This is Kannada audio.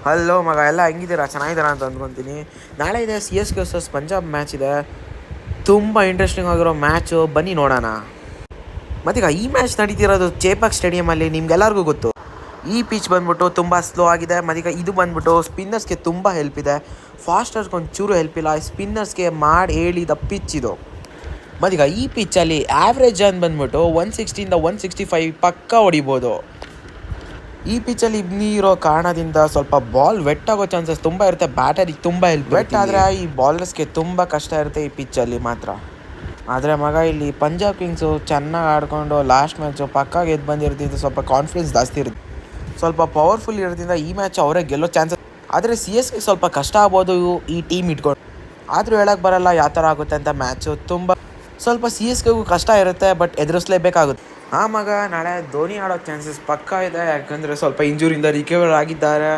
ಹಲೋ ಮಗ, ಎಲ್ಲ ಹೆಂಗಿದ್ದೀರಾ? ಚೆನ್ನಾಗಿದ್ದೀರಾ ಅಂತ ಅಂದ್ಕೊತೀನಿ. ನಾಳೆ ಇದೆ CSK ವರ್ಸಸ್ ಪಂಜಾಬ್ ಮ್ಯಾಚ್ ಇದೆ. ತುಂಬ ಇಂಟ್ರೆಸ್ಟಿಂಗ್ ಆಗಿರೋ ಮ್ಯಾಚು, ಬನ್ನಿ ನೋಡೋಣ. ಮತ್ತೀಗ ಈ ಮ್ಯಾಚ್ ನಡೀತಿರೋದು ಚೇಪಾಕ್ ಸ್ಟೇಡಿಯಮಲ್ಲಿ, ನಿಮ್ಗೆಲ್ಲರಿಗೂ ಗೊತ್ತು. ಈ ಪಿಚ್ ಬಂದ್ಬಿಟ್ಟು ತುಂಬ ಸ್ಲೋ ಆಗಿದೆ. ಮತ್ತೀಗ ಇದು ಬಂದ್ಬಿಟ್ಟು ಸ್ಪಿನ್ನರ್ಸ್ಗೆ ತುಂಬ ಹೆಲ್ಪ್ ಇದೆ. ಫಾಸ್ಟರ್ಸ್ಗೆ ಒಂಚೂರು ಹೆಲ್ಪ್ ಇಲ್ಲ. ಸ್ಪಿನ್ನರ್ಸ್ಗೆ ಮಾಡಿ ಹೇಳಿದ ಪಿಚ್ ಇದು. ಮತ್ತೀಗ ಈ ಪಿಚ್ಚಲ್ಲಿ ಆ್ಯಾವ್ರೇಜ್ ರನ್ ಬಂದ್ಬಿಟ್ಟು 160 165 ಪಕ್ಕ ಹೊಡಿಬೋದು. ಈ ಪಿಚ್ಚಲ್ಲಿ ಇರೋ ಕಾರಣದಿಂದ ಸ್ವಲ್ಪ ಬಾಲ್ ವೆಟ್ ಆಗೋ ಚಾನ್ಸಸ್ ತುಂಬ ಇರುತ್ತೆ. ಬ್ಯಾಟರಿಗೆ ತುಂಬ ಹೆಲ್ಪ್. ವೆಟ್ ಆದರೆ ಈ ಬಾಲರ್ಸ್ಗೆ ತುಂಬ ಕಷ್ಟ ಇರುತ್ತೆ ಈ ಪಿಚ್ಚಲ್ಲಿ ಮಾತ್ರ. ಆದರೆ ಮಗ, ಇಲ್ಲಿ ಪಂಜಾಬ್ ಕಿಂಗ್ಸು ಚೆನ್ನಾಗಿ ಆಡಿಕೊಂಡು ಲಾಸ್ಟ್ ಮ್ಯಾಚು ಪಕ್ಕ ಗೆದ್ದು ಬಂದಿರೋದ್ರಿಂದ ಸ್ವಲ್ಪ ಕಾನ್ಫಿಡೆನ್ಸ್ ಜಾಸ್ತಿ ಇರುತ್ತೆ. ಸ್ವಲ್ಪ ಪವರ್ಫುಲ್ ಇರೋದ್ರಿಂದ ಈ ಮ್ಯಾಚ್ ಅವರೇ ಗೆಲ್ಲೋ ಚಾನ್ಸಸ್. ಆದರೆ CSK ಸ್ವಲ್ಪ ಕಷ್ಟ ಆಗ್ಬೋದು ಈ ಟೀಮ್ ಇಟ್ಕೊಂಡು. ಆದರೂ ಹೇಳಕ್ಕೆ ಬರಲ್ಲ ಯಾವ ಥರ ಆಗುತ್ತೆ ಅಂತ. ಮ್ಯಾಚು ತುಂಬ ಸ್ವಲ್ಪ CSKಗೂ ಕಷ್ಟ ಇರುತ್ತೆ, ಬಟ್ ಎದುರಿಸಲೇಬೇಕಾಗುತ್ತೆ. ಮಗ, ನಾಳೆ ಧೋನಿ ಆಡೋ ಚಾನ್ಸಸ್ ಪಕ್ಕ ಇದೆ. ಯಾಕಂದರೆ ಸ್ವಲ್ಪ ಇಂಜುರಿಯಿಂದ ರಿಕವರ್ ಆಗಿದ್ದಾರೆ.